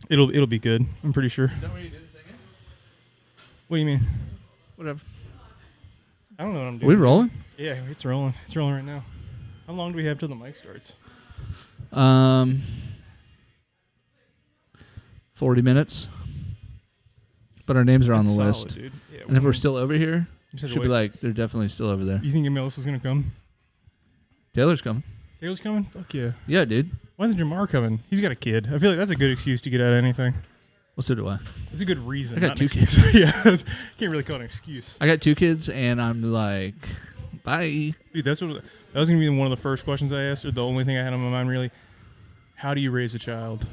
It'll be good. I'm pretty sure. Is that where you did the thing? What do you mean? Whatever. I don't know what I'm doing. We rolling? Yeah, it's rolling. It's rolling right now. How long do we have till the mic starts? 40 minutes. But our names are on the Solid, list. dude. Yeah, And if we're still over here, You said should be like, they're definitely still over there. You think Melissa's gonna come? Taylor's coming. Taylor's coming? Fuck yeah. Yeah, dude. Why isn't Jamar coming? He's got a kid. I feel like that's a good excuse to get out of anything. Well, so do I. It's a good reason. I got not 2 an excuse. kids. Yeah, can't really call it an excuse. I got 2 kids, and I'm like, bye. Dude, that was gonna be one of the first questions I asked, or the only thing I had on my mind really. How do you raise a child?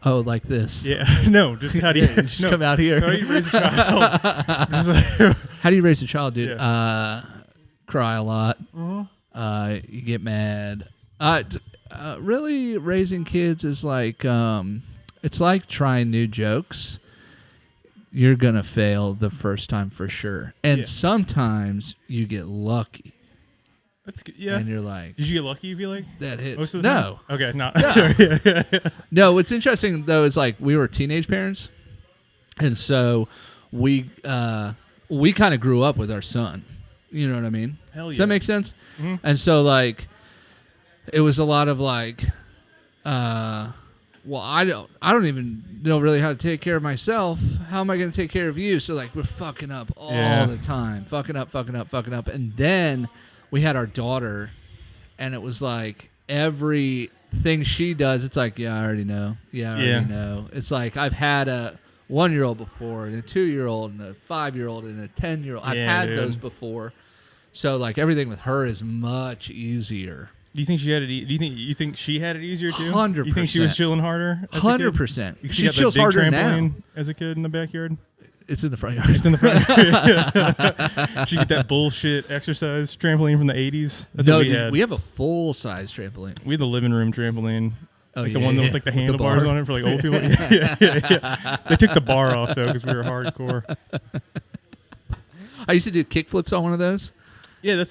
Oh, like this? Yeah, no, just how do you, just come out here? How do you raise a child? How do you raise a child, dude? Yeah. Cry a lot. Mhm. You get mad. Really, raising kids is like it's like trying new jokes. You're gonna fail the first time for sure, and sometimes you get lucky. That's good. Yeah. And you're like, did you get lucky? You feel like that hits? most of the time? No. Okay, not. No. No. What's interesting though is like we were teenage parents, and so we kind of grew up with our son. You know what I mean? Hell yeah. Does that make sense? Mm-hmm. And so like, it was a lot of like, well, I don't even know really how to take care of myself. How am I going to take care of you? So like, we're fucking up all the time, fucking up. And then we had our daughter, and it was like everything she does, it's like, yeah, I already know. Yeah, I already know. It's like I've had a 1-year-old before, and a 2-year-old, and a 5-year-old, and a 10-year-old. I've had those before. So like everything with her is much easier. Do you think she had it? Do you think she had it easier too? 100%. You think she was chilling harder? 100%. She She chills harder now. As a kid in the backyard. It's in the front yard. It's in the front. She get that bullshit exercise trampoline from the 80s. That's what we had. We have a full size trampoline. We had the living room trampoline. Oh, like the one that was like the handlebars on it for like old people. Yeah. They took the bar off though because we were hardcore. I used to do kickflips on one of those. Yeah,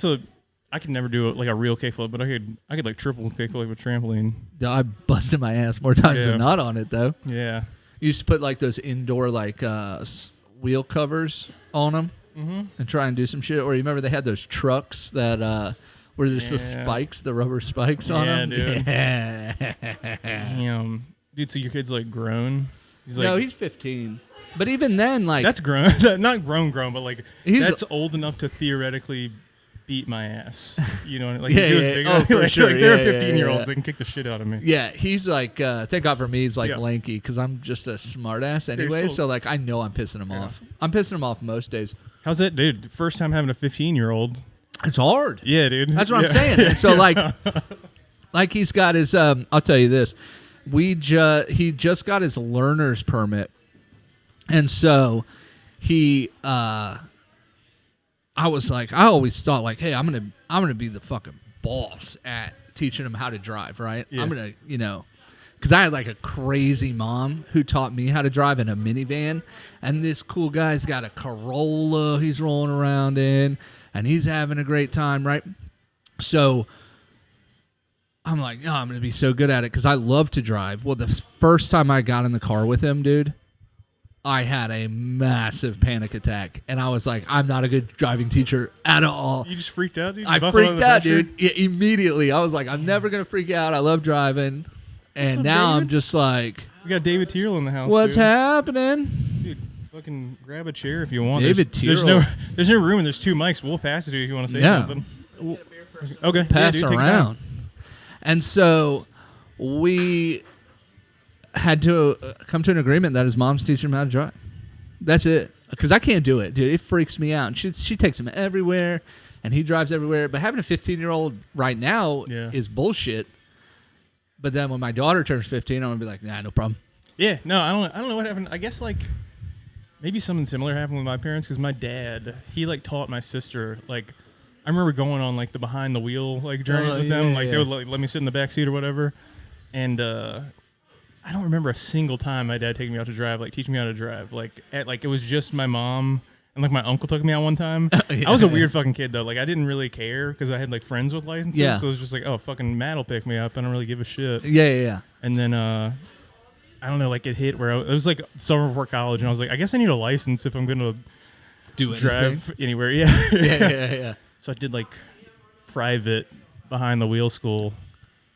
I could never do like a real kickflip, but I could like triple kickflip with trampoline. I busted my ass more times than not on it though. Yeah. You used to put like those indoor like wheel covers on them and try and do some shit. Or you remember they had those trucks that where there's the spikes, the rubber spikes on them. Dude. Yeah, Damn. Dude, so your kid's like grown? No, he's 15. But even then, like that's grown. Not grown, but like that's old enough to theoretically beat my ass. You know, like if he was big enough, for sure. Like there are 15-year-olds that can kick the shit out of me. Yeah, he's like, thank God for me, he's like lanky because I'm just a smart ass anyway. So like, I know I'm pissing him off. I'm pissing him off most days. How's that, dude? First time having a 15-year-old. It's hard. Yeah, dude. That's what I'm saying. And so like he's got his. I'll tell you this. He just got his learner's permit, and so he. I was like, I always thought like, hey, I'm gonna be the fucking boss at teaching him how to drive, right? Yeah. I'm gonna, because I had like a crazy mom who taught me how to drive in a minivan, and this cool guy's got a Corolla he's rolling around in, and he's having a great time, right? So I'm like, oh, I'm gonna be so good at it because I love to drive. Well, the first time I got in the car with him, dude, I had a massive panic attack, and I was like, I'm not a good driving teacher at all. You just freaked out, dude? I freaked out, dude. Yeah, immediately. I was like, I'm never going to freak out. I love driving. And now David? I'm just like... We got David Tyrrell in the house, What's happening? Dude, fucking grab a chair if you want. David Tyrrell. There's no room, and there's 2 mics. We'll pass it to you if you want to say something. Okay. Pass around. And so we... had to come to an agreement that his mom's teaching him how to drive. That's it. Because I can't do it, dude. It freaks me out. And she takes him everywhere, and he drives everywhere. But having a 15-year-old right now is bullshit. But then when my daughter turns 15, I'm going to be like, nah, no problem. Yeah, no, I don't know what happened. I guess, like, maybe something similar happened with my parents because my dad, he, like, taught my sister, like, I remember going on, like, the behind-the-wheel, like, journeys with them. Like, they would let me sit in the back seat or whatever. And, I don't remember a single time my dad taking me out to drive, like teaching me how to drive. Like it was just my mom and like my uncle took me out one time. I was a weird fucking kid though. Like I didn't really care because I had like friends with licenses. So it was just like, oh, fucking Matt will pick me up. I don't really give a shit. Yeah. And then I don't know, like it hit where it was like summer before college, and I was like, I guess I need a license if I'm gonna drive anywhere. Yeah. So I did like private behind the wheel school.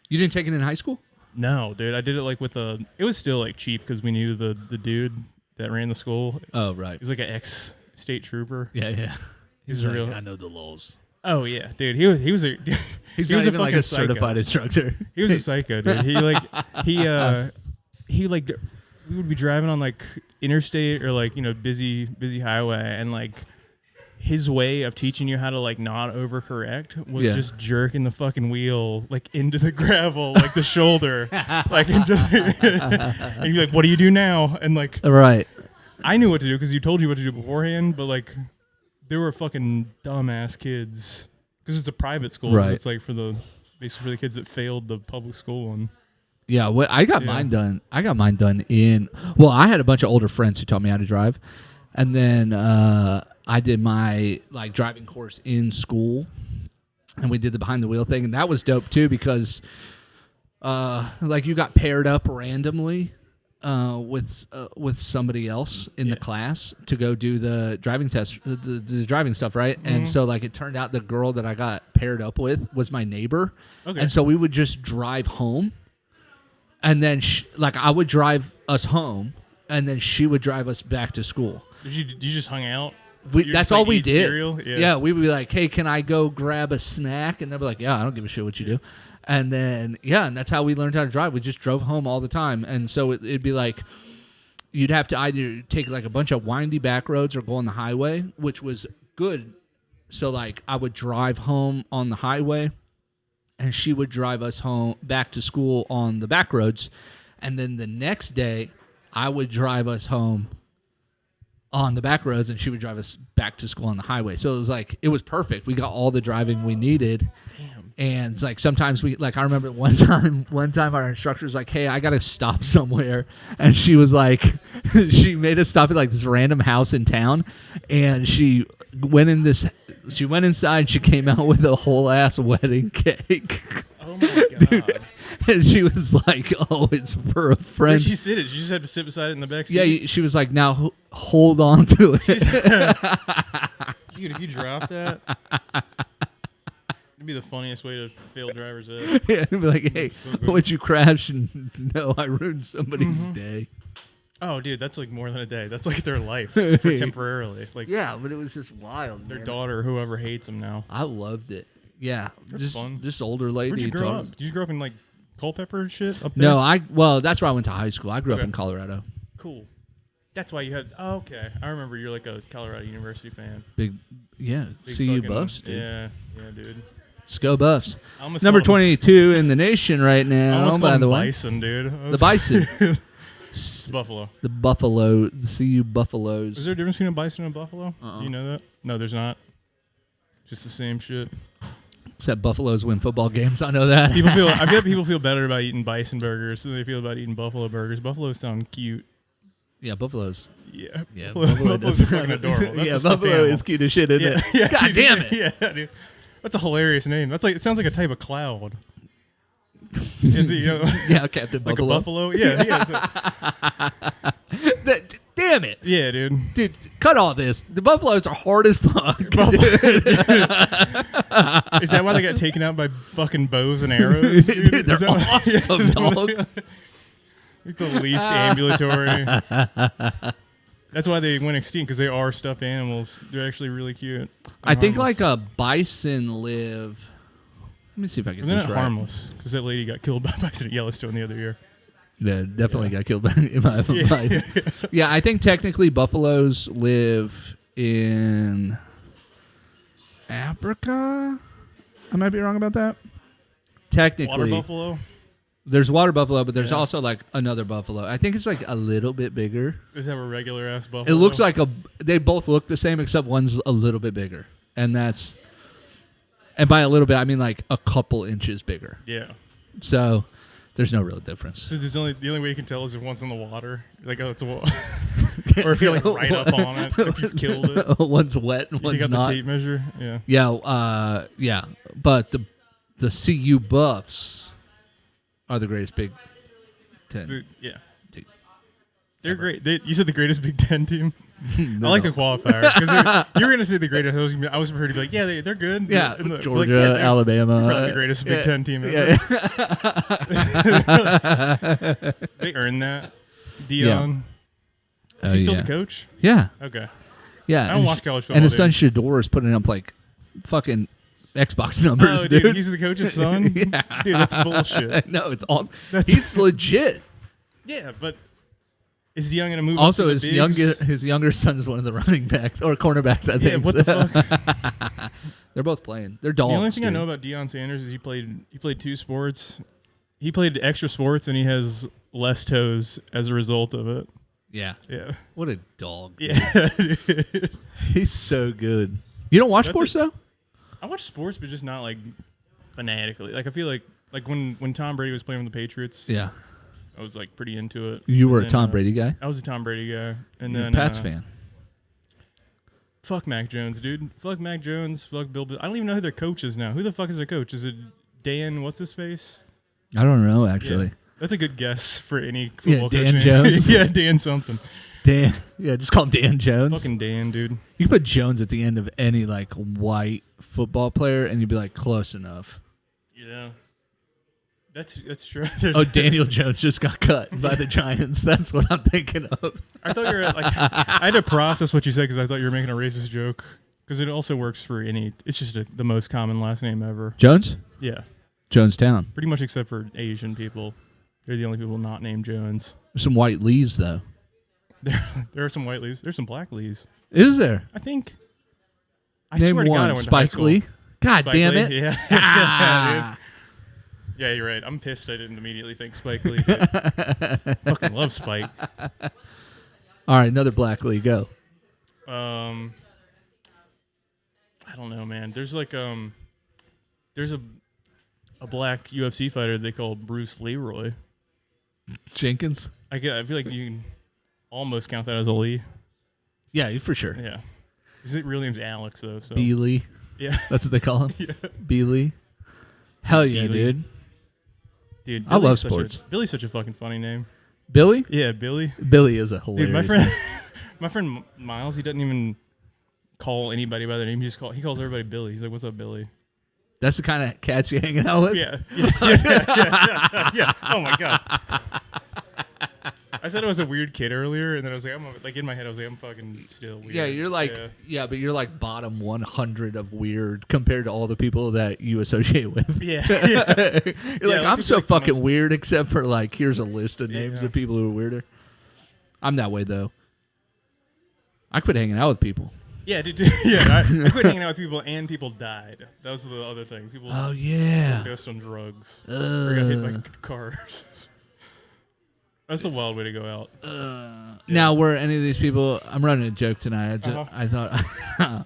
You didn't take it in high school? No, dude. I did it like with it was still like cheap because we knew the dude that ran the school. Oh, right. He's like an ex-state trooper. Yeah. He's a like, real. I know the laws. Oh yeah, dude. He was a He's he was not even like a psycho. certified instructor. He was a psycho, dude. He like we would be driving on like interstate or like busy highway, and like his way of teaching you how to like not overcorrect was just jerking the fucking wheel like into the gravel, like the shoulder, like into and you're like, what do you do now? And like, right. I knew what to do because he told you what to do beforehand, but like they were fucking dumbass kids because it's a private school. Right. So it's like basically for the kids that failed the public school one. Yeah, I got mine done. I got mine done I had a bunch of older friends who taught me how to drive. And then I did my like driving course in school, and we did the behind the wheel thing, and that was dope too because like you got paired up randomly with somebody else in the class to go do the driving test, the driving stuff, right? Mm-hmm. And so like it turned out the girl that I got paired up with was my neighbor, and so we would just drive home. And then, I would drive us home, and then she would drive us back to school. You just hung out? That's all we did. Cereal? Yeah, we would be like, hey, can I go grab a snack? And they'd be like, yeah, I don't give a shit what you do. And then, and that's how we learned how to drive. We just drove home all the time. And so it'd be like, you'd have to either take like a bunch of windy back roads or go on the highway, which was good. So like I would drive home on the highway, and she would drive us home back to school on the back roads. And then the next day, I would drive us home on the back roads, and she would drive us back to school on the highway. So it was perfect. We got all the driving we needed. Damn. And it's like sometimes I remember one time our instructor was like, hey, I got to stop somewhere. And she was like, she made us stop at like this random house in town. And she went inside and she came out with a whole ass wedding cake. Oh my God. Dude. And she was like, oh, it's for a friend. Where'd she sit it? She just had to sit beside it in the back seat? Yeah, she was like, now hold on to it. Dude, if you drop that, it'd be the funniest way to fail driver's ed. Yeah, it'd be like, hey, would you crash? And no, I ruined somebody's day. Oh, dude, that's like more than a day. That's like their life for temporarily. Like, yeah, but it was just wild. Their daughter, whoever hates them now. I loved it. Yeah, that's fun. This older lady. Where'd you grow up? Did you grow up in like Culpeper and shit up there? No, that's where I went to high school. I grew up in Colorado. Cool. That's why you had. Oh, okay. I remember you're like a Colorado University fan. Big CU Buffs, dude. Yeah, dude. Let's go Buffs. Number 22 in the nation right now. By the way, Bison, dude. The Bison. Buffalo. The Buffalo. The CU Buffaloes. Is there a difference between a bison and a buffalo? Do you know that? No, there's not. Just the same shit. Except buffaloes win football games. I know that. I feel like people feel better about eating bison burgers than they feel about eating buffalo burgers. Buffaloes sound cute. Yeah, buffaloes. Yeah. Buffaloes are fucking adorable. That's buffalo is cute as shit, isn't it? Yeah, God damn it. Yeah, dude. That's a hilarious name. It sounds like a type of cloud. Yeah, Captain like Buffalo. A buffalo. Yeah. Damn it. Yeah, dude. Dude, cut all this. The buffaloes are hard as fuck. Is that why they got taken out by fucking bows and arrows? Dude, they're awesome, dog. Like the least ambulatory. That's why they went extinct, because they are stuffed animals. They're actually really cute. I think like a bison live. Let me see if I get this right. They're not harmless, because that lady got killed by bison at Yellowstone the other year. Yeah, definitely got killed by Yeah, I think technically buffaloes live in Africa. I might be wrong about that. Technically. Water buffalo? There's water buffalo, but there's also like another buffalo. I think it's like a little bit bigger. Does it have a regular ass buffalo? It looks like they both look the same, except one's a little bit bigger. And by a little bit, I mean like a couple inches bigger. Yeah. So there's no real difference. So the only way you can tell is if one's in the water. Like, oh, it's a water. Or if you're like right up on it, if you've killed it. One's wet and one's you got not. the tape measure? Yeah. Yeah. But the CU Buffs are the greatest Big Ten. Yeah. Team. They're great. You said the greatest Big Ten team. I like the qualifier because you were going to say the greatest. I was prepared to be like, yeah, they're good. Yeah, and Georgia, like, Alabama. Probably the greatest Big Ten team ever. They earned that. Dion. Is he still the coach? Yeah. Okay. Yeah. I don't watch college football. And his son Shador is putting up like fucking Xbox numbers, dude. He's the coach's son? Yeah. Dude, that's bullshit. No, it's all. He's legit. Yeah, but is Dion going to move also, up to his younger son is one of the running backs or cornerbacks, I think. Yeah, what the fuck? They're both playing. They're dogs. The only thing dude. I know about Deion Sanders is he played 2 sports. He played extra sports, and he has less toes as a result of it. Yeah. Yeah. What a dog. Yeah. He's so good. You don't watch sports, though? I watch sports, but just not, like, fanatically. Like, I feel like when Tom Brady was playing with the Patriots, yeah, I was, like, pretty into it. You were a Tom Brady guy? I was a Tom Brady guy. And You're then a Pats fan. Fuck Mac Jones, dude. Fuck Mac Jones. Fuck Bill. I don't even know who their coach is now. Who the fuck is their coach? Is it Dan, what's his face? I don't know, actually. Yeah. That's a good guess for any football coach. Dan Jones? Yeah, Dan something. Dan. Yeah, just call him Dan Jones. Fucking Dan, dude. You can put Jones at the end of any, like, white football player, and you'd be like, close enough. Yeah. That's true. Oh, Daniel Jones just got cut by the Giants. That's what I'm thinking of. I thought you were like, I had to process what you said because I thought you were making a racist joke. Because it also works for any. It's just the most common last name ever. Jones? Yeah. Jonestown. Pretty much except for Asian people. They're the only people not named Jones. There's some white Lees, though. There are some white Lees. There's some black Lees. Is there? I think. I Name swear to one. God, I went to high Spike school. Lee. God Spike damn Lee, it. Yeah. Ah. Dude. Yeah, you're right. I'm pissed I didn't immediately think Spike Lee. Fucking love Spike. All right, another black Lee. Go. I don't know, man. There's like there's a black UFC fighter they call Bruce Leroy. Jenkins? I feel like you can almost count that as a Lee. Yeah, for sure. Yeah. His real name's Alex though. So B. Lee. Yeah. That's what they call him? Yeah. B. Lee. Hell yeah, B-Lee. dude. Dude, I love sports. Billy's such a fucking funny name. Billy? Yeah, Billy. Billy is a hilarious Dude, my friend Miles, he doesn't even call anybody by their name. He calls everybody Billy. He's like, "What's up, Billy?" That's the kind of cats you hanging out with? Yeah. Oh my god. I said I was a weird kid earlier, and then I was like, in my head, I was like, I'm fucking still weird. Yeah, you're like, but you're like bottom 100 of weird compared to all the people that you associate with. Yeah. You're like, I'm so fucking weird, except for like, here's a list of names of people who are weirder. I'm that way though. I quit hanging out with people. Yeah, dude. Yeah, I quit hanging out with people, and people died. That was the other thing. People. Oh yeah. Overdosed on drugs. Or got hit by cars. That's a wild way to go out. Now, were any of these people? I'm running a joke tonight. I thought,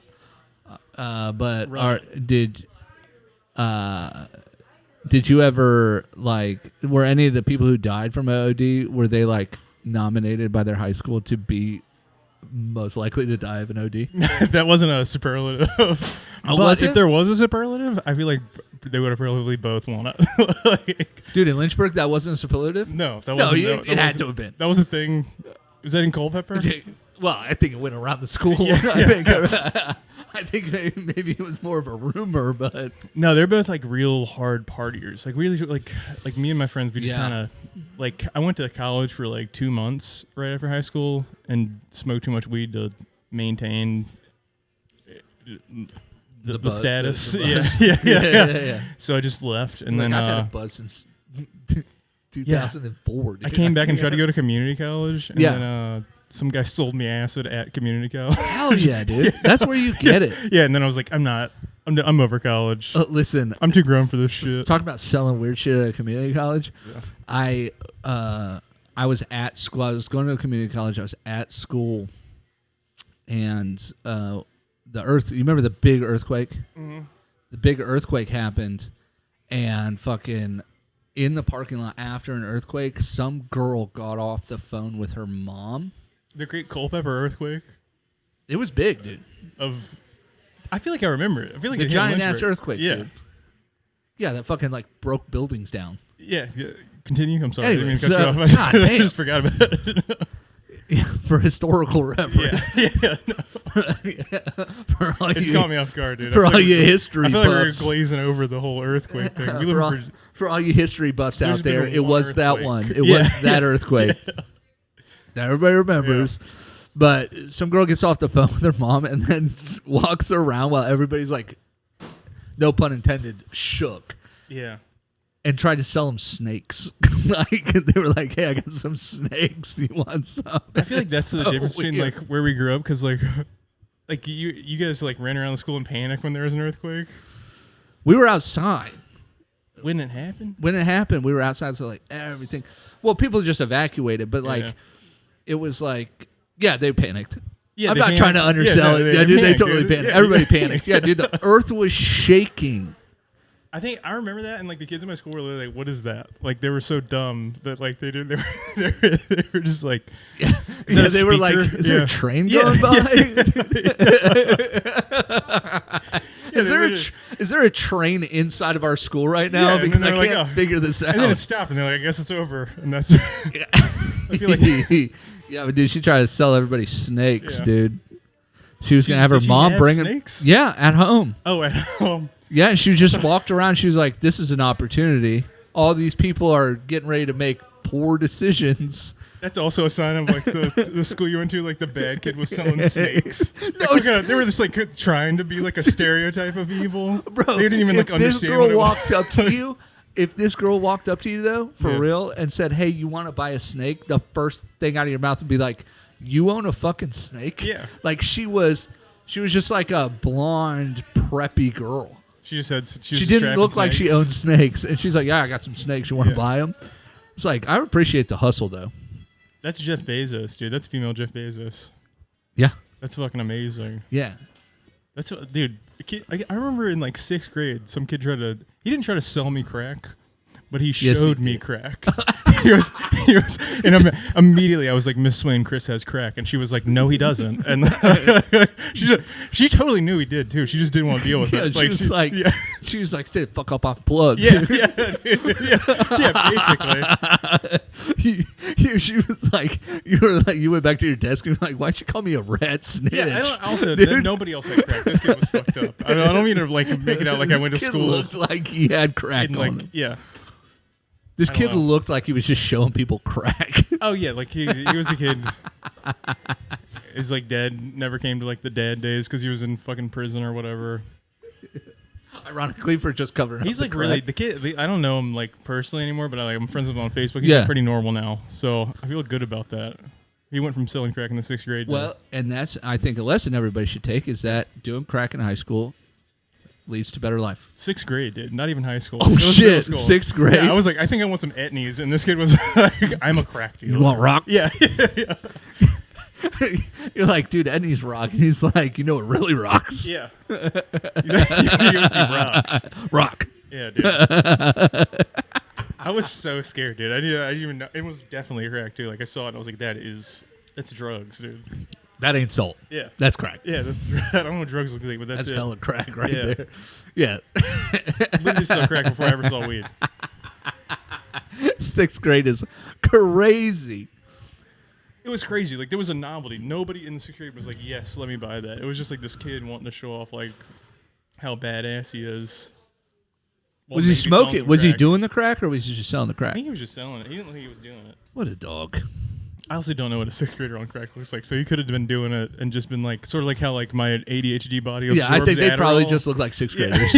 did you ever like? Were any of the people who died from OD? Were they like nominated by their high school to be most likely to die of an OD? That wasn't a superlative. But if there was a superlative, I feel like they would have probably both won it. Dude, in Lynchburg, that wasn't a superlative? No, that wasn't. It had to have been. That was a thing. Was that in Culpeper? Well, I think it went around the school. Yeah. I think maybe it was more of a rumor, but no, they're both like real hard partiers. Like really, like me and my friends, we just kind of like. I went to college for like 2 months right after high school and smoked too much weed to maintain the status. Yeah. So I just left, and then I've had a buzz since 2004. Dude. I came back and tried to go to community college, and then some guy sold me acid at community college. Hell yeah, dude! That's where you get it. Yeah, and then I was like, I'm over college. Listen, I'm too grown for this shit. Talking about selling weird shit at community college, I was at school. I was going to a community college. I was at school, and you remember the big earthquake? Mm-hmm. The big earthquake happened, and fucking in the parking lot after an earthquake, some girl got off the phone with her mom. The Great Culpeper earthquake. It was big, dude. I feel like I remember it. I feel like the it giant ass earthquake. Yeah, dude. Yeah, that fucking like broke buildings down. Yeah. Continue. I'm sorry. Anyways, I didn't mean to cut you off. God damn. I just forgot about it. Yeah, for historical reference. Yeah. No. For all It's you, caught me off guard, dude. for all you history I feel like buffs. we're glazing over the whole earthquake thing. We for, live all, in for all you history buffs There's out there, been it one was that earthquake. one. It Yeah. was that earthquake. That everybody remembers. But some girl gets off the phone with her mom and then walks around while everybody's like, no pun intended, shook. Yeah. And tried to sell them snakes. Like they were like, "Hey, I got some snakes. You want some?" I feel like that's the So difference between weird. like where we grew up, because like you guys like ran around the school in panic when there was an earthquake. We were outside When it happened? when it happened. We were outside, so like everything. Well, people just evacuated, but like Yeah. it was like, yeah, they panicked. Yeah, I'm they not panicked. trying to undersell Yeah, no, it. Yeah, dude, they panicked, totally dude. panicked. Yeah, Everybody yeah. panicked. Yeah, dude, the earth was shaking. I think I remember that, and like the kids in my school were literally like, "What is that?" Like they were so dumb that like they did. They were just like, Yeah, Is that a they were like, speaker? "Is there Yeah. a train Yeah, going by? Yeah, Is there a train inside of our school right now? Yeah, and Because then I they're can't like, oh. figure this out." and then it stopped, and they're like, "I guess it's over," and that's. I feel like Yeah, but dude, she tried to sell everybody snakes, Yeah. dude. She was gonna have her did she mom have bring snakes? Yeah, at home. oh, at home. Yeah, she just walked around. She was like, "This is an opportunity. All these people are getting ready to make poor decisions." That's also a sign of like the school you went to. Like the bad kid was selling snakes. No, They were just like trying to be like a stereotype of evil. Bro, they didn't even like if this understand girl what it was. walked up to you, if this girl walked up to you though, for Yeah. real, and said, "Hey, you want to buy a snake?" The first thing out of your mouth would be like, "You own a fucking snake?" Yeah. Like she was just like a blonde preppy girl. She just had. She didn't look like she owned snakes, and she's like, "Yeah, I got some snakes. You want to Yeah. buy them?" It's like, I appreciate the hustle though. That's Jeff Bezos, dude. That's female Jeff Bezos. Yeah, That's fucking amazing. yeah. That's what, dude. A kid, I remember in like 6th grade, some kid tried to. He didn't try to sell me crack, but he Yes, he showed me did. crack. he was, and immediately I was like, "Miss Swain, Chris has crack," and she was like, "No, he doesn't." And she totally knew he did too. She just didn't want to deal with Yeah, it. she was like, yeah, she was like, "Stay the fuck up off plug." yeah, basically. She was like, you went back to your desk and were like, "Why'd you call me a rat snitch?" Yeah, I don't, also Dude. nobody else had crack. This kid was fucked up. I don't mean to like make it out like I went to This kid school looked like he had crack and on like him. yeah. This I don't kid know. looked like he was just showing people crack. Oh yeah, like he was the kid. His like dad never came to like the dad days because he was in fucking prison or whatever. Ironically, for just covering He's up like the really crack. the kid. I don't know him like personally anymore, but I'm friends with him on Facebook. He's Yeah. like, pretty normal now, so I feel good about that. He went from selling crack in the 6th grade. Well, and that's, I think, a lesson everybody should take is that doing crack in high school leads to better life. 6th grade, dude. Not even high school. Oh, It was shit, middle school. 6th grade? Yeah, I was like, I think I want some etnies, and this kid was like, I'm a crack dealer. You want rock? Yeah, yeah. You're like, "Dude, Eddie's rock." And he's like, "You know what really rocks?" Yeah. He's like, "You give us some rocks." Rock. Yeah, dude. I was so scared, dude. I didn't even know. It was definitely crack, too. Like, I saw it, and I was like, that's drugs, dude. That ain't salt. Yeah. That's crack. Yeah, I don't know what drugs look like, but That's it. hella crack right Yeah. there. Yeah. Literally saw crack before I ever saw weed. 6th grade is crazy. It was crazy. Like, there was a novelty. Nobody in the 6th grade was like, yes, let me buy that. It was just like this kid wanting to show off, like, how badass he is. While Was he maybe selling smoking? some Was he crack. doing the crack or was he just selling the I crack? think he was just selling it. He didn't think he was doing it. What a dog. I also don't know what a 6th grader on crack looks like. So he could have been doing it and just been like, sort of like how like my ADHD body absorbs Yeah, I think they probably Adderall. just look like 6th Yeah. graders.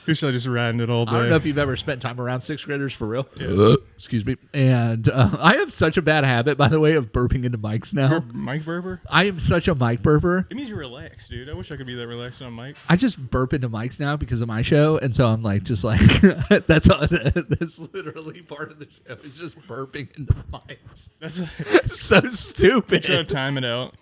He should have just riding it all day. I don't know if you've ever spent time around 6th graders for real. Excuse me. And I have such a bad habit, by the way, of burping into mics now. You're Mike Berber? I am such a mic burper. It means you're relaxed, dude. I wish I could be that relaxed on mic. I just burp into mics now because of my show, and so I'm like, just like that's literally part of the show. Is just burping into mics. That's So stupid. try to time it out.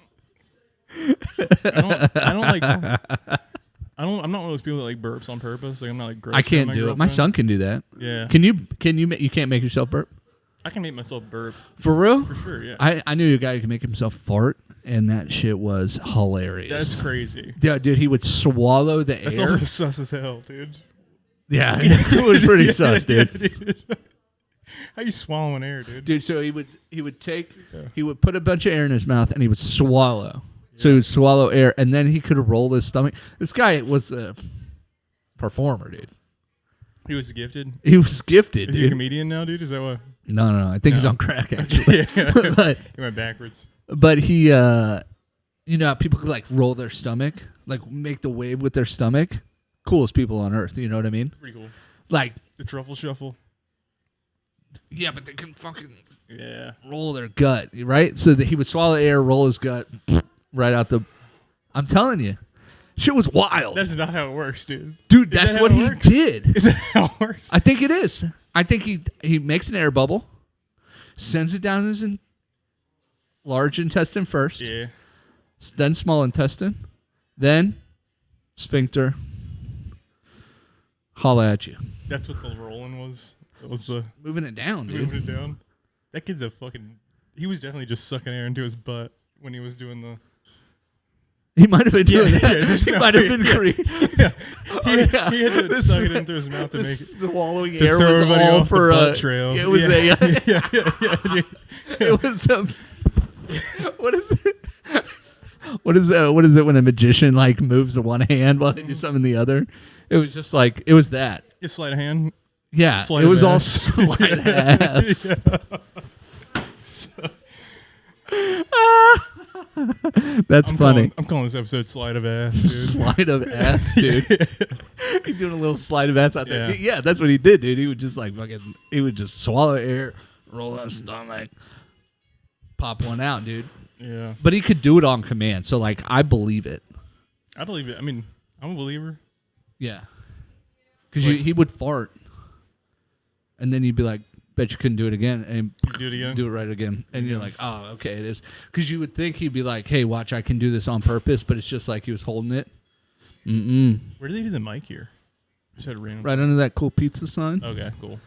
I'm not one of those people that like burps on purpose. Like I'm not like gross. I to can't my do it. My girlfriend. son can do that. Yeah. Can you? You can't make yourself burp I can make myself burp for real? for sure. Yeah. I knew a guy who could make himself fart, and that shit was hilarious. That's crazy. Yeah, dude, he would swallow the That's air. also sus as hell, dude. Yeah, it was pretty sus, dude. Yeah, dude. How you swallowing air, dude? Dude, so he would put a bunch of air in his mouth and he would swallow. Yeah. So he would swallow air and then he could roll his stomach. This guy was a performer, dude. He was gifted? He was gifted, Is he a comedian now, dude? Is that what? No. I think he's on crack, actually. But, he went backwards. But he, you know, people could, like, roll their stomach, like, make the wave with their stomach. Coolest people on earth, you know what I mean? Pretty cool. Like. The truffle shuffle. Yeah, but they can fucking roll their gut, right? So that he would swallow air, roll his gut, right out the... I'm telling you. Shit was wild. That's not how it works, dude. Dude, that's what he did. Is that how it works? I think it is. I think he makes an air bubble, sends it down his large intestine first, then small intestine, then sphincter. Holla at you. That's what the rolling was. It was the moving it down, dude. Moving it down. That kid's a fucking... He was definitely just sucking air into his butt when he was doing the... He might have been doing that. He might have been creepy. He had to suck it into his mouth to make it. Swallowing air was all for a trail. It was It was what is it? What is it when a magician like moves the one hand while they do something in the other? It was just like it was that. You sleight of hand. Yeah, sleight it was all sleight of ass. That's funny. I'm calling this episode "Slide of Ass." Dude. Slide of ass, dude. He's doing a little slide of ass out there. Yeah, that's what he did, dude. He would just like fucking. He would just swallow air, roll his stomach, pop one out, dude. Yeah. But he could do it on command, so like I believe it. I believe it. I mean, I'm a believer. Yeah. Because he would fart, and then you'd be like, bet you couldn't do it again, and do it again, do it right again, and you're like, oh, okay, it is. Because you would think he'd be like, hey, watch, I can do this on purpose, but it's just like he was holding it. Where did they do the mic here? Just had a random. Right under that cool pizza sign. Okay, cool.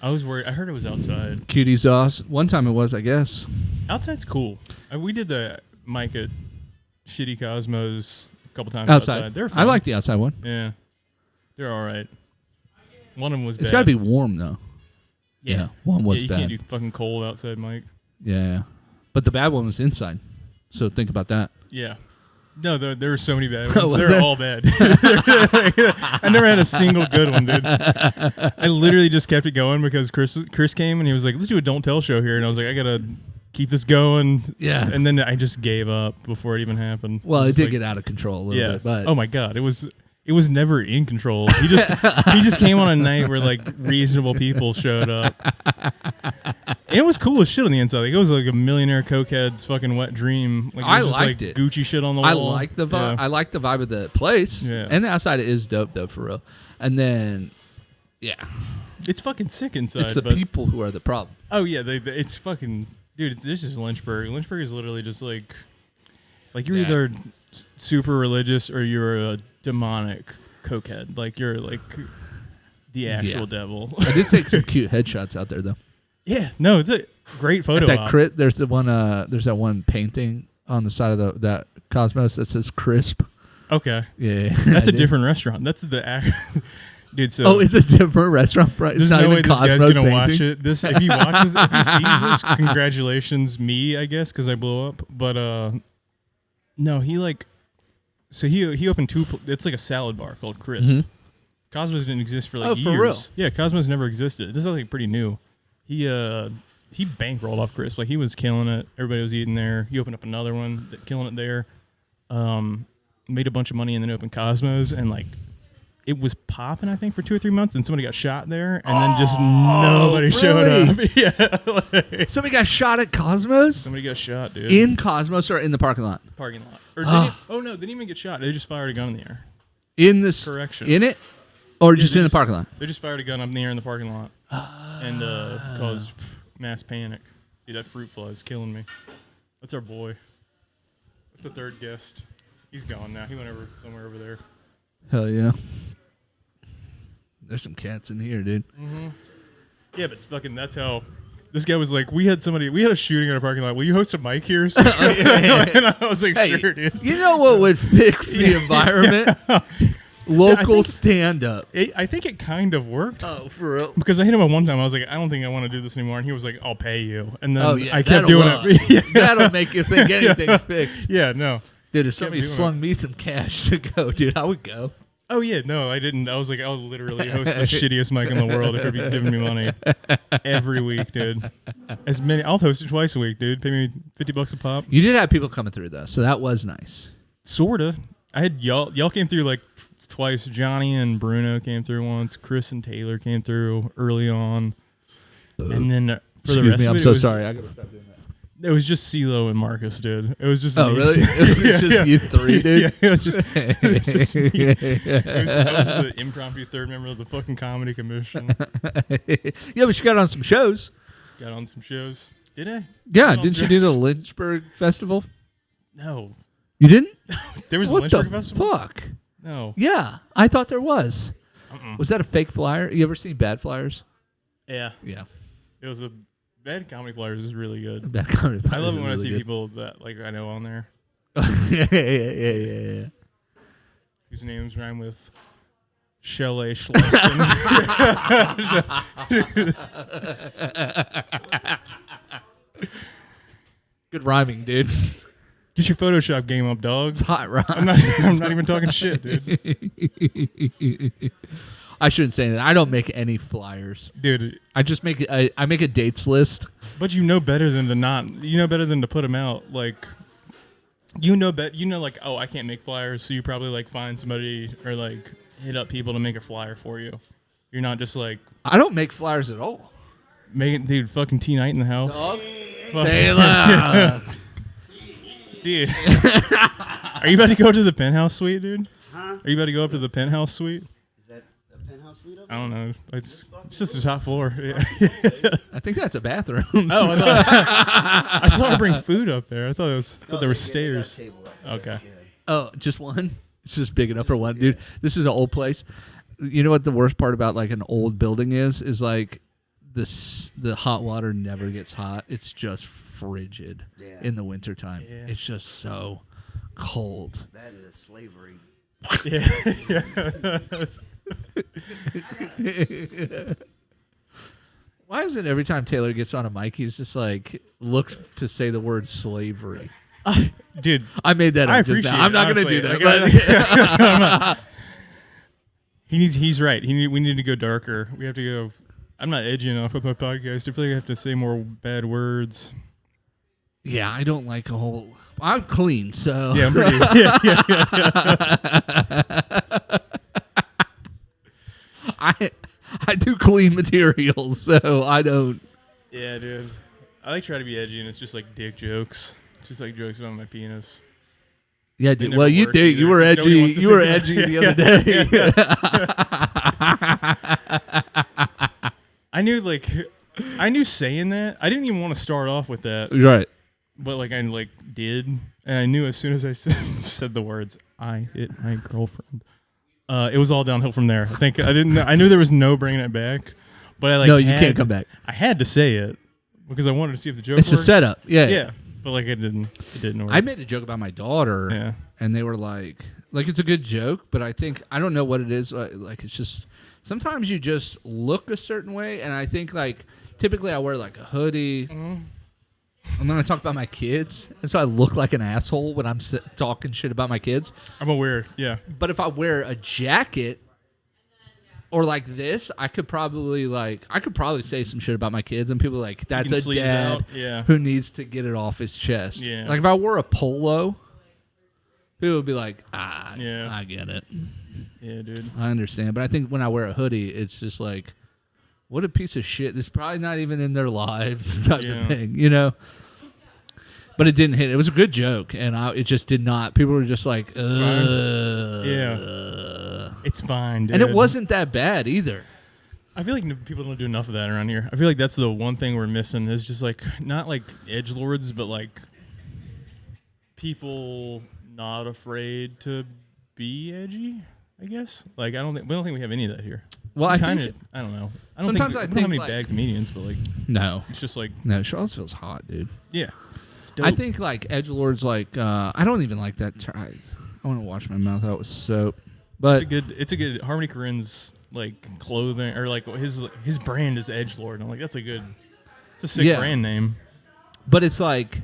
I was worried. I heard it was outside. Cutie sauce. One time it was, I guess. Outside's cool. We did the mic at Shitty Cosmos a couple times outside. They're fun. I like the outside one. Yeah, they're all right. One of them was. It's got to be warm though. Yeah, one was you bad. Can't do fucking cold outside, Mike. Yeah, but the bad one was inside. So think about that. Yeah. No, there were so many bad ones. They're all bad. I never had a single good one, dude. I literally just kept it going because Chris came and he was like, let's do a Don't Tell show here. And I was like, I got to keep this going. Yeah. And then I just gave up before it even happened. Well, it did get out of control a little bit. But. Oh, my God. It was never in control. He just came on a night where like reasonable people showed up. And it was cool as shit on the inside. Like it was like a millionaire cokehead's fucking wet dream. Like, I just, liked like, it. Gucci shit on the wall. I like the vibe. Yeah. I like the vibe of the place. Yeah. And the outside is dope though, for real. And then, it's fucking sick inside. It's the people who are the problem. Oh yeah, it's fucking dude. This is Lynchburg. Lynchburg is literally just like you're either super religious or you're a demonic cokehead. Like you're like the actual devil. I did take some cute headshots out there though. Yeah, no, it's a great photo. There's the one. There's that one painting on the side of that Cosmos that says "crisp." Okay. Yeah, that's a different restaurant. That's the dude. So it's a different restaurant. There's no way this guy's gonna watch it. If he watches, if he sees this, congratulations, me, I guess, because I blew up. But no, he like. So he opened two. It's like a salad bar called Crisp. Mm-hmm. Cosmos didn't exist for like years. For real? Yeah, Cosmos never existed. This is like pretty new. He bankrolled off Crisp. Like he was killing it. Everybody was eating there. He opened up another one, killing it there. Made a bunch of money and then opened Cosmos and like it was popping. I think for 2 or 3 months and somebody got shot there and then just nobody showed up. Yeah, like, somebody got shot at Cosmos. Somebody got shot, dude. In Cosmos or in the parking lot? Parking lot. Or no, they didn't even get shot. They just fired a gun in the air. In this correction. In it? Or just in the parking lot? They just fired a gun up in the air in the parking lot. And caused mass panic. Dude, that fruit fly is killing me. That's our boy. That's the third guest. He's gone now. He went over somewhere over there. Hell yeah. There's some cats in here, dude. Mm-hmm. Yeah, but fucking that's how... This guy was like, we had a shooting in a parking lot. Will you host a mic here? So and I was like, hey, sure, dude. You know what would fix the environment? Local stand-up. I think it kind of worked. Oh, for real? Because I hit him at one time. I was like, I don't think I want to do this anymore. And he was like, I'll pay you. And then I kept that'll doing it. Yeah. That'll make you think anything's fixed. Yeah, no. Dude, if somebody slung me some cash to go, dude, I would go. Oh, yeah, no, I didn't. I was like, I'll literally host the shittiest mic in the world if you're giving me money every week, dude. I'll host it twice a week, dude. Pay me $50 a pop. You did have people coming through, though, so that was nice. Sorta. I had y'all came through like twice. Johnny and Bruno came through once. Chris and Taylor came through early on. And then for the rest of it, I'm so sorry. I gotta stop doing that. It was just CeeLo and Marcus, dude. It was just really? It was just you three, dude? Yeah, it was just me. I was the impromptu third member of the fucking comedy commission. Yeah, but you got on some shows. Got on some shows. Did I? Yeah, didn't you do the Lynchburg Festival? No. You didn't? There was a What Lynchburg the Festival? fuck? No. Yeah, I thought there was. Uh-uh. Was that a fake flyer? You ever seen bad flyers? Yeah. Yeah. It was a bad comedy flyers is really good. Bad comedy I love it when really I see good. people that like I know on there. yeah. Whose names rhyme with Shelley Schleston. Good rhyming, dude. Get your Photoshop game up, dog. It's hot, right? I'm not even talking shit, dude. I shouldn't say that. I don't make any flyers. Dude, I just make I make a dates list. but you know better than to not. You know better than to put them out. Like, like, oh, I can't make flyers, so you probably like find somebody or like hit up people to make a flyer for you. You're not just like I don't make flyers at all. making, dude, fucking T Night in the house. Taylor. Dude, are you about to go to the penthouse suite, dude? Huh? Are you about to go up to the penthouse suite? Is that a penthouse suite up I don't know. It's just the top floor. Yeah. I think that's a bathroom. Oh, I saw her bring food up there. I thought there were stairs. Okay. Oh, just one? It's just big enough for one, dude. This is an old place. You know what the worst part about like an old building is like the hot water never gets hot. It's just frigid in the wintertime. Yeah. It's just so cold. That and the slavery. Yeah. Why is it every time Taylor gets on a mic, he's just like, look to say the word slavery? Dude, I made that up. I appreciate just now. I'm not going to do that. that. He's right. We need to go darker. We have to go. I'm not edgy enough with my podcast. I feel like I have to say more bad words. Yeah, I don't like a whole. I'm clean, so yeah, I'm pretty. I do clean materials, so I don't. Yeah, dude. I like try to be edgy, and it's just like dick jokes. It's just like jokes about my penis. Yeah, dude. Well, you did. You were edgy. You were edgy the other day. I knew saying that. I didn't even want to start off with that. Right. But like I did, and I knew as soon as I said the words, "I hit my girlfriend," it was all downhill from there. I knew there was no bringing it back, but you can't come back. I had to say it because I wanted to see if the joke. It's worked. a setup. Yeah. But like it didn't work. I made a joke about my daughter, and they were like it's a good joke, but I don't know what it is. Like it's just sometimes you just look a certain way, and I think like typically I wear like a hoodie. Mm-hmm. And then I talk about my kids, and so I look like an asshole when I'm talking shit about my kids. I'm aware, yeah. But if I wear a jacket or like this, I could probably say some shit about my kids, and people are like, that's a dad who needs to get it off his chest. Yeah. Like if I wore a polo, people would be like, I get it. Yeah, dude. I understand. But I think when I wear a hoodie, it's just like, what a piece of shit. It's probably not even in their lives type of thing, you know? But it didn't hit. It was a good joke, and it just did not. People were just like, yeah. It's fine, dude. And it wasn't that bad either. I feel like people don't do enough of that around here. I feel like that's the one thing we're missing is just like, not like edgelords, but like people not afraid to be edgy, I guess. Like, we don't think we have any of that here. Well, I don't know. I don't think we don't have any bad comedians, but like, no, it's just like, no, Charlottesville's hot, dude. Yeah, it's dope. I think like edgelords, like I don't even like that. I want to wash my mouth out with soap. But it's a good Harmony Korine's like clothing or like his brand is Edgelord. I'm like it's a sick brand name. But it's like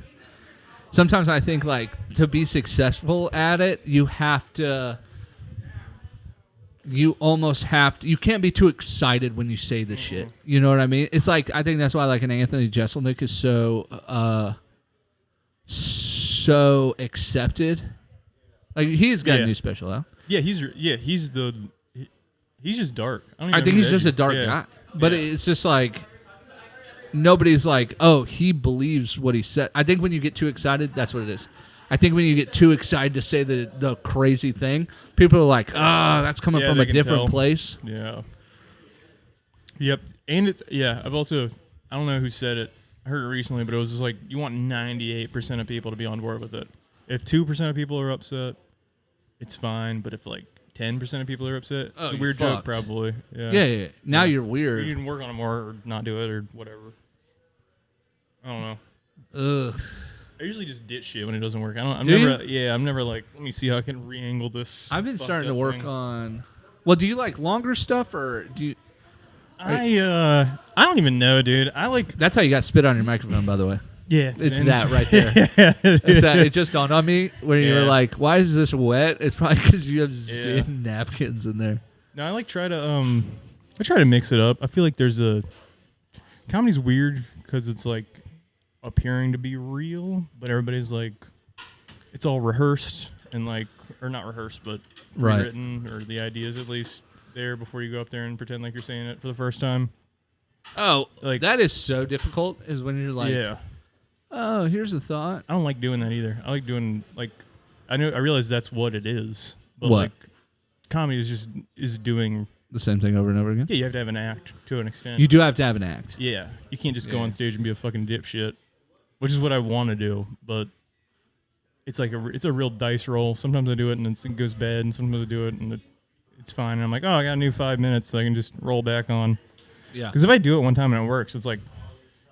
sometimes I think like to be successful at it, you almost have to. You can't be too excited when you say the shit. You know what I mean? It's like I think that's why like an Anthony Jeselnik is so accepted. Like he's got a new special out. Yeah, he's just dark. I think he's just a dark guy. But it's just like nobody's like, oh, he believes what he said. I think when you get too excited, that's what it is. I think when you get too excited to say the crazy thing, people are like, that's coming from a different place. Yeah. Yep. And I've also, I don't know who said it. I heard it recently, but it was just like, you want 98% of people to be on board with it. If 2% of people are upset, it's fine. But if like 10% of people are upset, it's a weird joke probably. Yeah. Now you're weird. You can work on it more or not do it or whatever. I don't know. Ugh. I usually just ditch shit when it doesn't work. I'm never like, let me see how I can re-angle this. I've been starting to work on. Well, do you like longer stuff or do you? I don't even know, dude. I like. That's how you got spit on your microphone, by the way. Yeah, it's that right there. It's that. It just dawned on me when you were like, "Why is this wet?" It's probably because you have Zin napkins in there. No, I try to mix it up. I feel like comedy's weird because it's like appearing to be real, but everybody's like, it's all rehearsed and like, or not rehearsed, but written or the ideas at least there before you go up there and pretend like you're saying it for the first time. Oh, like that is so difficult. Is when you're like, oh, here's a thought. I don't like doing that either. I like doing like, I realize that's what it is, but what? Like comedy is doing the same thing over and over again. Yeah, you have to have an act to an extent. You do have to have an act. Yeah, you can't just go on stage and be a fucking dipshit, which is what I want to do, but it's like it's a real dice roll. Sometimes I do it and it goes bad, and sometimes I do it and it's fine. And I'm like, oh, I got a new 5 minutes so I can just roll back on. Yeah. Because if I do it one time and it works, it's like,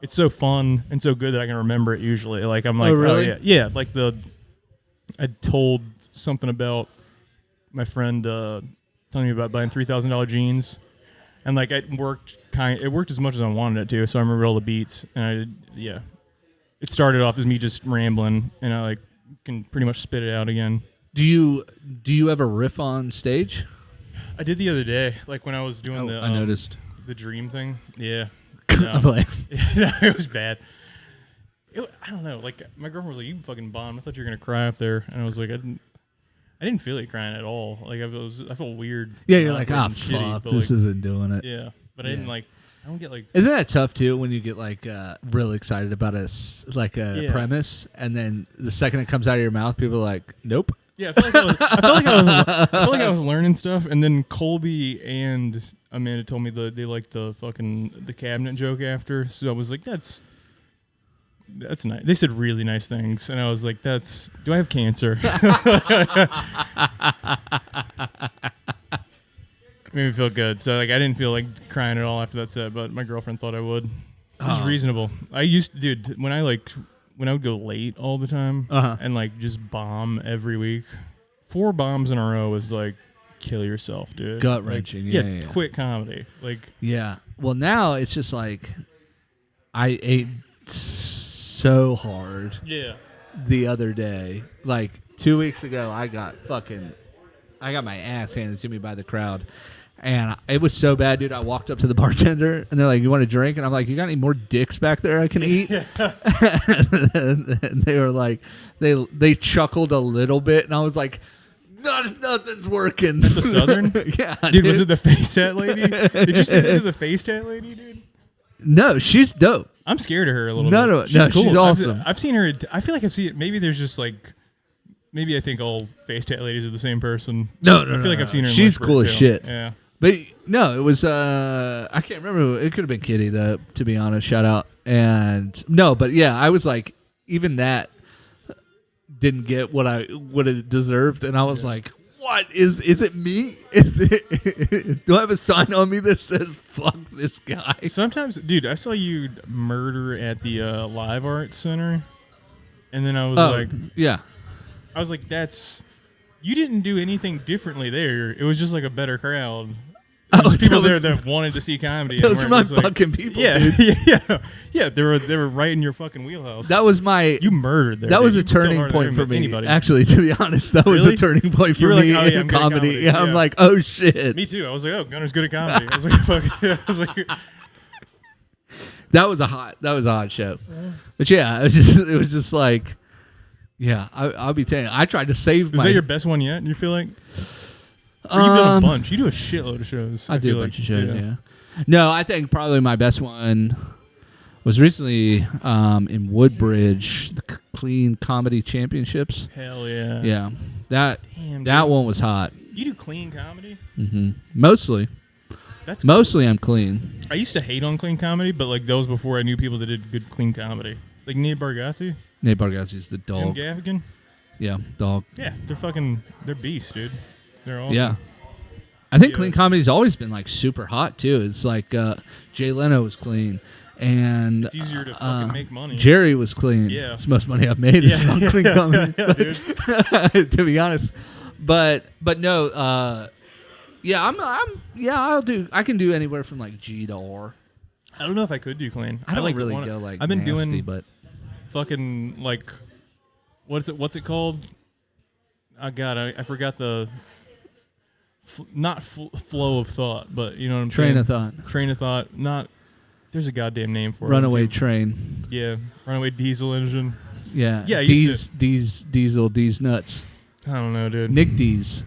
it's so fun and so good that I can remember it usually. Like, I'm like, oh, really? Yeah. Like I told something about my friend telling me about buying $3,000 jeans. And like, it worked as much as I wanted it to. So I remember all the beats and it started off as me just rambling and I like can pretty much spit it out again. Do you ever riff on stage? I did the other day, like when I was doing I noticed the dream thing. Yeah. It was bad. I don't know. Like my girlfriend was like, "You fucking bomb." I thought you were gonna cry up there, and I was like, I didn't feel like crying at all. Like I felt weird. Yeah, you're like, fuck, shitty, this isn't doing it. Yeah, but I didn't like. I don't get like. Isn't that tough too when you get like really excited about a premise, and then the second it comes out of your mouth, people are like, "Nope." Yeah, I feel like I was learning stuff, and then Colby and Amanda told me they liked the cabinet joke after, so I was like, that's nice. They said really nice things, and I was like, do I have cancer? Made me feel good. So like I didn't feel like crying at all after that set, but my girlfriend thought I would. It was reasonable. I used to, dude, when I would go late all the time and like just bomb every week, 4 bombs in a row was like kill yourself, dude. Gut wrenching. Like, yeah, quit comedy. Like Well, now it's just like I ate so hard. Yeah. The other day, like 2 weeks ago, I got my ass handed to me by the crowd. And it was so bad, dude. I walked up to the bartender, and they're like, "You want a drink?" And I'm like, "You got any more dicks back there I can eat?" and they were like, they chuckled a little bit, and I was like, "Nothing's working." At the Southern? Yeah, dude. Was it the face tat lady? Did you say it to the face tat lady, dude? No, she's dope. I'm scared of her a little bit. No, Cool. She's awesome. I've seen her. I feel like I've seen it. Maybe there's just like. Maybe I think all face tat ladies are the same person. No. I feel like I've seen her. She's cool as shit. Yeah. But no, it was I can't remember who, it could have been Kitty though, to be honest, shout out. And no, but yeah, I was like, even that didn't get what it deserved, and I was like, what is it me? Is it do I have a sign on me that says fuck this guy? Sometimes, dude, I saw you murder at the Live Art Center, and then I was like, yeah. I was like, that's you didn't do anything differently there. It was just like a better crowd. Oh, People there that wanted to see comedy. Those are my just like, fucking people, yeah, dude. yeah. They were right in your fucking wheelhouse. That was my. You murdered there. That was dude. a turning point for me. Anybody. Actually, to be honest, that was a Really? turning point for You were like, me oh, yeah, in I'm good at comedy. comedy. Yeah, I'm Yeah. like, oh shit. Me too. I was like, oh, Gunnar's good at comedy. I was like, fuck. I was like, That was a hot show. But yeah, it was just like, yeah, I'll be telling you, I tried to save is that your best one yet? You feel like? Or you've done a bunch. You do a shitload of shows. I do feel a bunch like. of shows, yeah. No, I think probably my best one was recently in Woodbridge, the Clean Comedy Championships. Hell yeah. Yeah, that Damn, that dude. one was hot. You do clean comedy? Mostly That's I'm clean. I used to hate on clean comedy, but like those before I knew people that did good clean comedy. Like Nia Bargatze, Nate Bargatze's the Jim dog. Gaffigan. Yeah, dog. Yeah, they're beasts, dude. They're awesome. Yeah. I think Yeah. clean comedy's always been like super hot too. It's like Jay Leno was clean, and It's easier to fucking make money. Jerry was clean. Yeah. It's the most money I've made is on clean comedy. Yeah, dude. To be honest, but no, I can do anywhere from like G to R. I don't know if I could do clean. I don't like really go like I've been nasty, doing but fucking like what's it called? Oh God, I forgot the flow of thought, but you know what I'm saying. Train of thought. Not there's a goddamn name for runaway it. train. Yeah, runaway diesel engine. Yeah, Yeah, I D's Diesel D's nuts. I don't know, dude. Nick D's.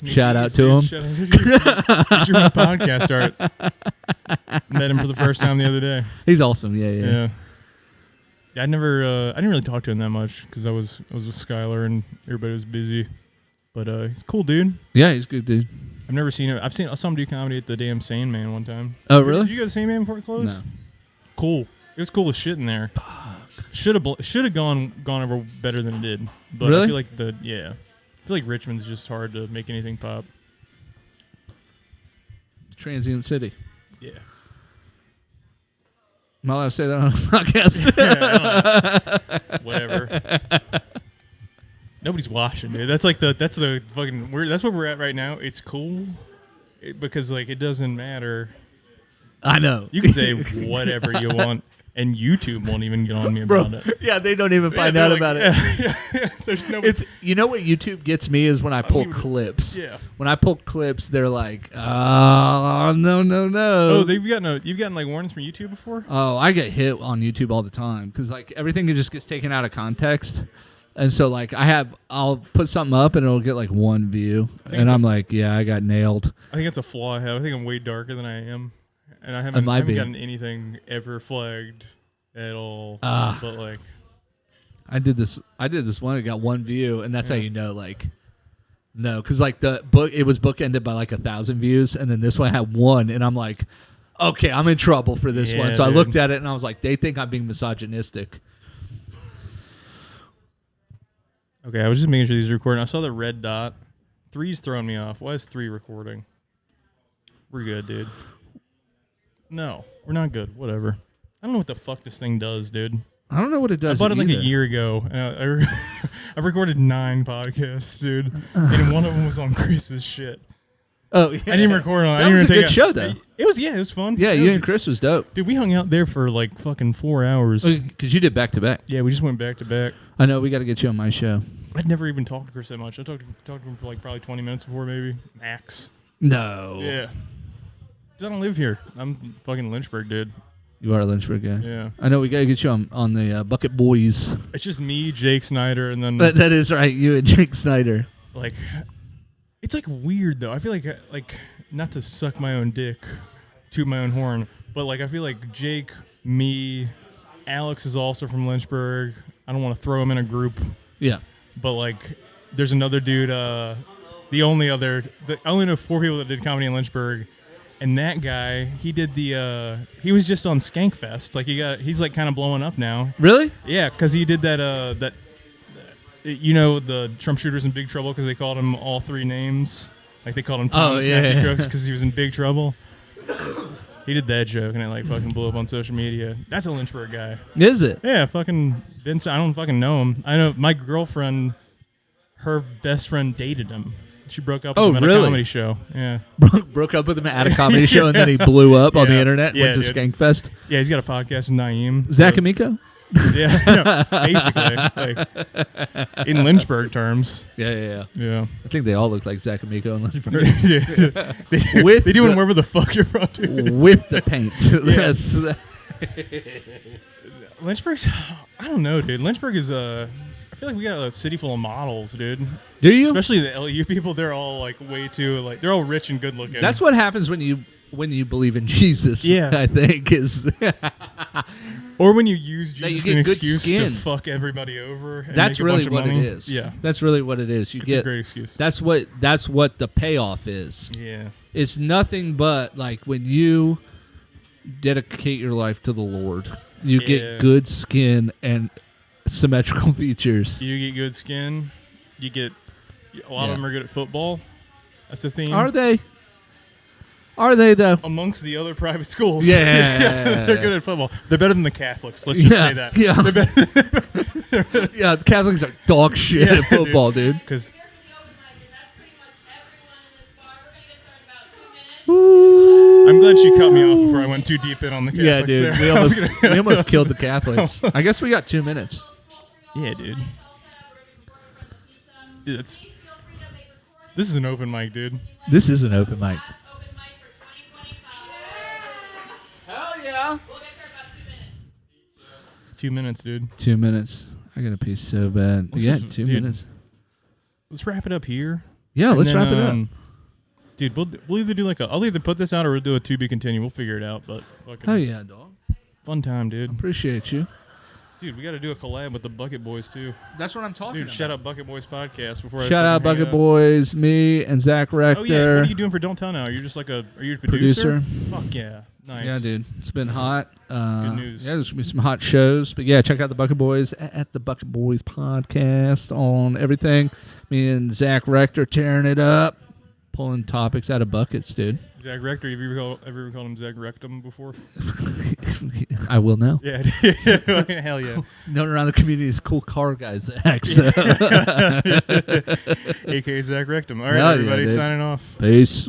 Nick Shout out Dees, to dude. him. Shout out to Get your podcast start. Met him for the first time the other day. He's awesome. Yeah. Yeah, I didn't really talk to him that much because I was with Skylar and everybody was busy. But he's a cool dude. Yeah, he's a good dude. I've never seen him. I saw him do comedy at the damn Sane Man one time. Oh, really? Did you go to Sane Man before it closed? No. Cool. It was cool as shit in there. Should have gone over better than it did. But Really? I feel like I feel like Richmond's just hard to make anything pop. Transient City. Yeah. Am I allowed to say that on a podcast? Yeah, I don't know. Whatever. Nobody's watching, dude. That's the fucking weird. That's where we're at right now. It's cool because like it doesn't matter. I know. You can say whatever you want, and YouTube won't even get on me about it. Yeah, they don't even find Yeah, out they're about like, it. There's no. It's what YouTube gets me is when I pull even- clips. Yeah. When I pull clips, they're like, "Oh, no." Oh, you've gotten like warnings from YouTube before? Oh, I get hit on YouTube all the time because like everything just gets taken out of context, and so like I'll put something up and it'll get like one view, and I'm like, yeah, I got nailed. I think that's a flaw I have. I think I'm way darker than I am, and I It haven't, might be. gotten anything ever flagged at all. Ah. But like, I did this one. It got one view, and that's how you know like. No, because like the book, it was bookended by like 1,000 views, and then this one had one, and I'm like, okay, I'm in trouble for this Yeah, one. So I dude. looked at it, and I was like, they think I'm being misogynistic. okay, I was just making sure these are recording. I saw the red dot. 3's throwing me off. Why is 3 recording? We're good, dude. No, we're not good. Whatever. I don't know what the fuck this thing does, dude. I don't know what it does. I bought it like a either. year ago. And I've recorded 9 podcasts, dude, and one of them was on Chris's shit. Oh, yeah. I didn't even record on. That I didn't was a even good take show, though. It was fun. Yeah, It you was- and Chris was dope. Dude, we hung out there for like fucking 4 hours. Because you did back to back. Yeah, we just went back to back. I know. We got to get you on my show. I'd never even talked to Chris that much. I talked to him for like probably 20 minutes before, maybe max. No. Yeah. 'Cause I don't live here. I'm fucking Lynchburg, dude. You are a Lynchburg guy. Yeah. I know. We got to get you on the Bucket Boys. It's just me, Jake Snyder, and then That is right. You and Jake Snyder. like, it's like weird though. I feel like not to suck my own dick, toot my own horn, but like I feel like Jake, me, Alex is also from Lynchburg. I don't want to throw him in a group, Yeah. but like there's another dude. I only know 4 people that did comedy in Lynchburg. And that guy, he did he was just on Skankfest. Like he's like kind of blowing up now. Really? Yeah, because he did that the Trump shooters in Big Trouble because they called him all 3 names. Like they called him Thomas Matthew Crooks because he was in big trouble. He did that joke and it like fucking blew up on social media. That's a Lynchburg guy. Is it? Yeah, fucking Vince. I don't fucking know him. I know my girlfriend her best friend dated him. She broke up with Oh, him at really? a comedy show. Yeah. Broke up with him at a comedy show, and then he blew up on the Yeah. internet and Yeah, went to dude. Skankfest. Yeah, he's got a podcast with Naeem. Zach so- Amico? Yeah, no, basically. Like, in Lynchburg terms. Yeah. Yeah. I think they all look like Zach Amico in Lynchburg. they, With they do the- it wherever the fuck you're from, dude. With the paint. Yes. Lynchburg's, I don't know, dude. Lynchburg is, I feel like we got a city full of models, dude. Do you? Especially the LU people, they're all like way too, like, they're all rich and good looking. That's what happens when you believe in Jesus. Yeah. I think is Or when you use That you Jesus get as an good excuse skin. to fuck everybody over. And that's make a really bunch of what money. it is. Yeah. That's really what it is. You It's get a great excuse. That's what the payoff is. Yeah. It's nothing but like when you dedicate your life to the Lord, you Yeah. get good skin and symmetrical features. You get good skin. You get, a lot of them are good at football. That's the theme. Are they? Are they though? Amongst the other private schools. Yeah. They're good at football. They're better than the Catholics. Let's just say that. Yeah. They're better Yeah, the Catholics are dog shit Yeah, at football, dude. because I'm glad she cut me off before I went too deep in on the Catholics. Yeah, dude. There. We I was almost, gonna- we almost killed the Catholics. I guess we got 2 minutes. Yeah, dude. It's. This is an open mic, dude. This is an open mic. Hell yeah. 2 minutes, dude. 2 minutes. I got to pee so bad. Let's Yeah, just- 2 dude. minutes. Let's wrap it up here. Yeah, And let's then, wrap it up. Dude, we'll either do I'll either put this out or we'll do a to be continued. We'll figure it out. But fucking Hell yeah, dog. fun time, dude. Appreciate you. Dude, we got to do a collab with the Bucket Boys too. That's what I'm talking Dude, shout out Bucket Boys podcast before. Shout out Bucket Boys, me and Zach Rector. Oh yeah, what are you doing for Don't Tell Now? You're just like are you a producer? Fuck yeah, nice. Yeah, dude. It's been hot. Good news. Yeah, there's going to be some hot shows. But yeah, check out the Bucket Boys at the Bucket Boys podcast on everything. Me and Zach Rector tearing it up, pulling topics out of buckets, dude. Zach Rector, have you ever called him Zach Rectum before? I will now. Yeah, hell yeah. Known around the community as cool car guy Zach. So. AKA Zach Rectum. All right, Hell yeah, everybody, dude. signing off. Peace.